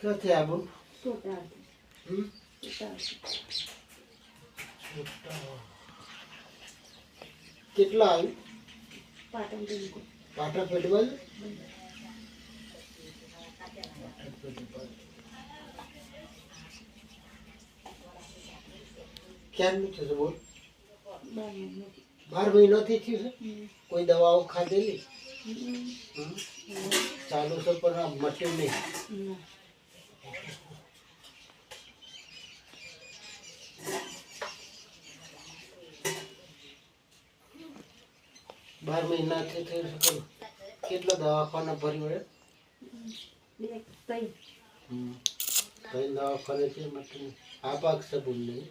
ક્યાંથી આવું છોટા કેટલા આવ્યું પાટણ બિલકુલ પાટા પેટી બાજુ ક્યારનું થયું છે બોલ 12 મહિનાથી થયું છે કોઈ દવાઓ ખાધેલી ચાલુ છે પણ આ મટ્યું નહીં 12 મહિનાથી થયું છે કેટલા દવાખાના ભરી વળે કઈ દવાખાને છે મટ્યું આ પાક છે બોલ નહીં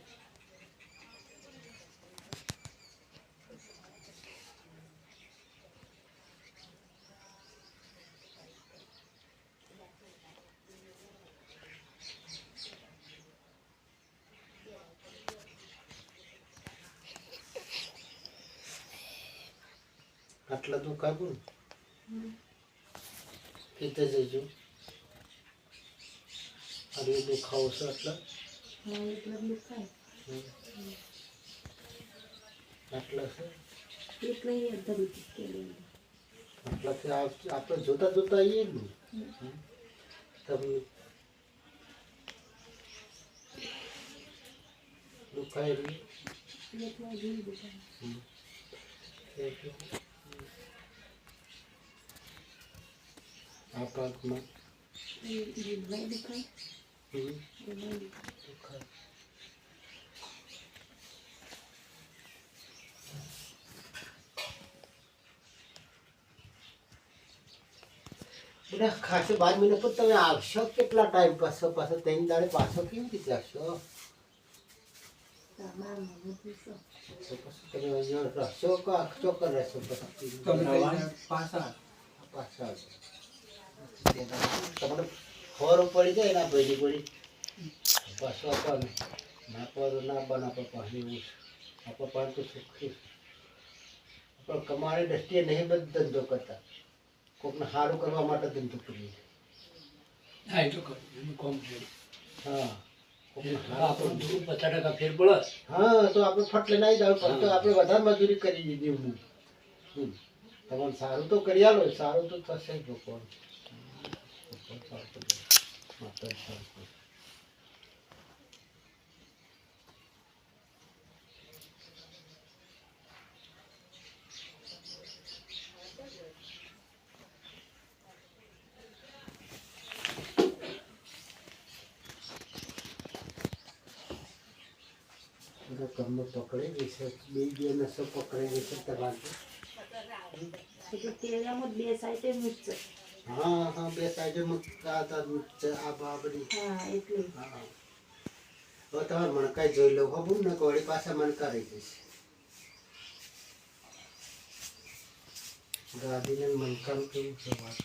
આટલા દુખાવું કીધે જજો અરે દુખાવો છે આટલા આટલા છે આટલાથી આપણે જોતા જોતા આવીએ ને તમને દુખાય આ પાકમાં દુખાય બધા ખાસો 12 મહિના પછી તમે આવશો કેટલા ટાઈમ પાછો 3 દાડે પાછો કેવી રીતે આવશો તમે અહીંયા રહેશો કે ચોક્કસ રહેશો પાછા તમને ખબર પડી જાય ના પડી પાછો આપણને ના પર ના બના પર પાણી આપણે પણ તો સુખી આપણે કમાણી દ્રષ્ટિએ નહીં બધો ધંધો કરતા કોકને સારું કરવા માટે ધંધો કરીએ હા તો આપણે ફટ લઈને આવી જાવ પણ તો આપણે વધારે મજૂરી કરી દીધી તમારે સારું તો કરી આલો સારું તો થશે જ લોકો કમર પકડી ગઈ છે બે નસો પકડી ગઈ છે તમારે બે સાઈડે મૂક હા હા બે સાઈડે મૂકતા આ બાબરી હા એટલે હા હવે તમારે મણકાઈ જોઈ લો ખબર ને કોળી પાસે મણકા રહી જશે ગાદીને મણકાનું કેવું છે વાત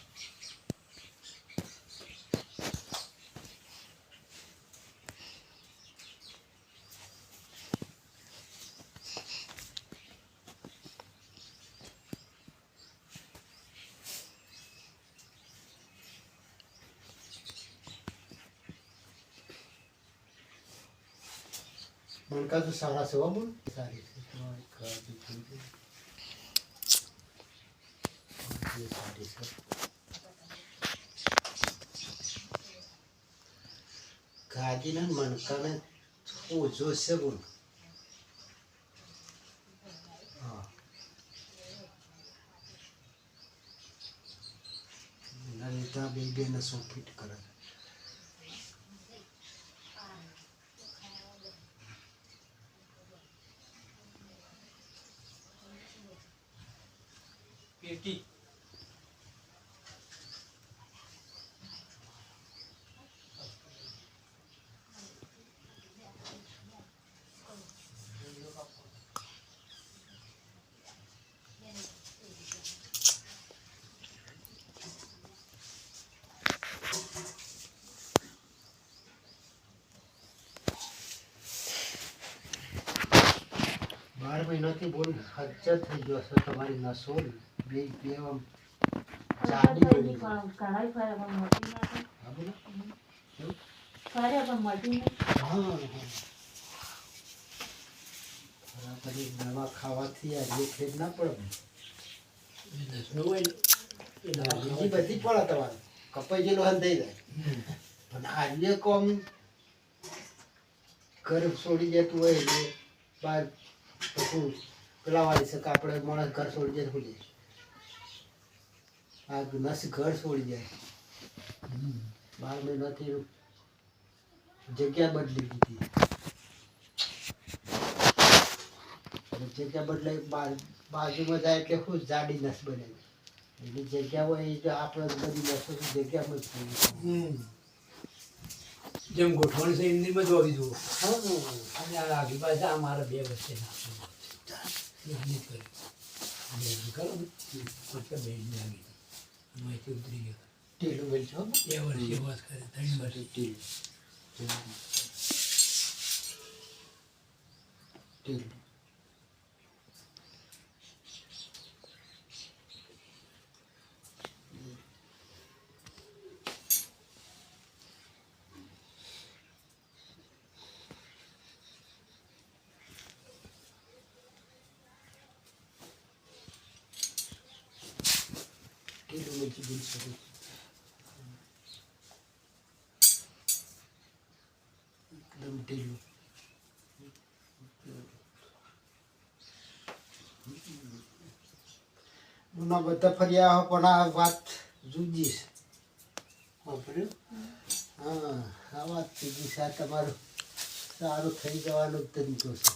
મણકા તો સારા છે બોલ સારી છે તમારી ગાદી સારી છે ગાદીના મણકાને ઓછો છે બોલ હા એના લીધે બે નસો ફિટ કરે પેટી 12 મહિનાથી બોલ હજ્જત થઈ ગયો છે તમારી નસો બે બે આમ જાડી બની કઢાઈ ફરે પણ મોટી ના હા બોલો ખરે પણ મળતી નહીં. હા હા બરાબર એ દવા ખાવાથી આ રેટ ના પડે બીજી બધી પડે તમારે કપાઈ ગયેલો હાલ થઈ જાય પણ આજે કોમ ઘર છોડી જતું હોય એટલે બહાર પછી પેલા વાળી શકે આપણે માણસ ઘર છોડી જાય શું જાય આ નસ ઘર છોડી જાય 12 મહિનાથી જગ્યા બદલી દીધી અને જગ્યા બદલાઈ બાજુમાં જાય એટલે શું જાડી નસ બને એની જગ્યા હોય એ જો આપણે બધી નસો જગ્યામાં જ થઈ જેમ ગોઠવણ છે એમની જ હોવી જોઈએ હા અને આ આગી પાસે આ મારા 2 વચ્ચે નાખવું કરો ને પછી બે લાગી માહિતી ઉતરી ગયો ઢીલું વેલ છો 2 વર્ષે વાત કરે 3 વર્ષે ઢીલું ઢીલું વેલ બિલ શકે એકદમ ઢીલું ના બધા ફર્યા પણ આ વાત જુદી છે વાપર્યું હા આ વાત જુદી છે આ તમારું સારું થઈ જવાનો જ તરીકો છે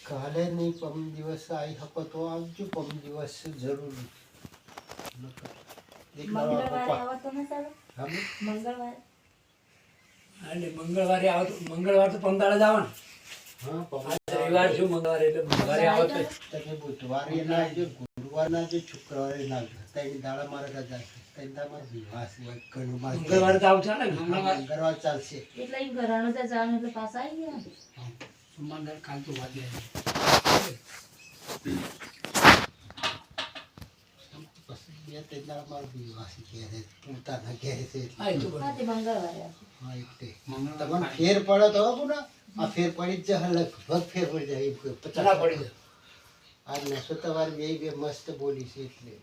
કાલે નહીં પરમ દિવસ આવી શકો તો આવજો પરમ દિવસ જરૂરી મંગળવારે આવો તો ને ચાલો. હા મંગળવારે અને મંગળવારે આવો તો મંગળવાર તો 15 જ આવે ને હા આજ રવિવાર છે મંગળવારે એટલે મંગળવારે આવો તો તમે બુધવારે ના આવજો ગુરુવાર ના આવજો શુક્રવારે ના આવજો ત્રણ દાડા મારે રજા છે ત્રણ દાડા મારે વિવાહ સિવાય ઘણું મારે મંગળવારે તો આવું ચાલે ને મંગળવાર ચાલશે એટલે ઈ ઘરાણો ત્યાં જવાનું એટલે પાછા આવી ગયા. મંગળ કાલ તો વાગે પછી બે ત્રણ દાડા મારે વિવાહ છે ઘેરે પોતાના ઘેરે છે એટલે. હા એ તો બરાબર. હા, તે મંગળવારે આવશે. હા એટલે તમને ફેર પડે તો હો આ ફેર પડી જ જાય લગભગ ફેર પડી જાય એમ કોઈ ચલા પડી જાય આ નસો તમારી બે મસ્ત બોલી છે એટલે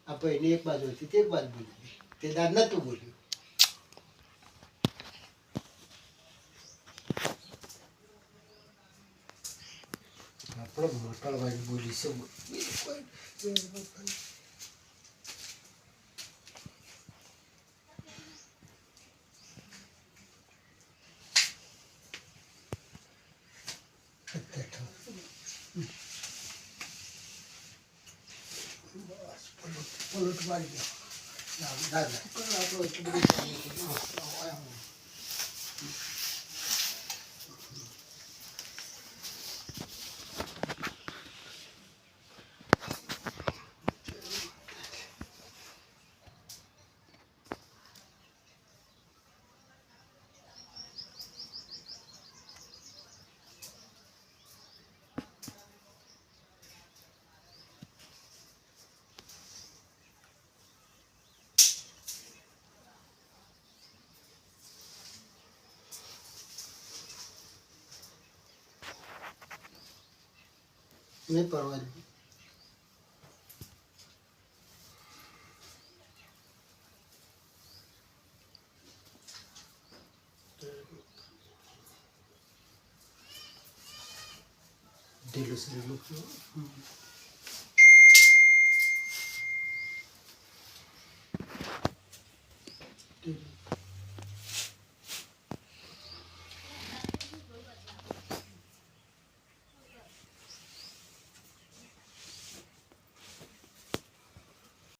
આ ભાઈને એક બાજુ હતી તે એક બાજુ બોલી તે દાદ નતું બોલ્યું આપણે મોકળવાળી બોલી છે બીજું કોઈ પલોટ વાળી ગયો દાદા આપણો એટલું બધું નહીં પરવાની ઢીલું શરીર ઢીલું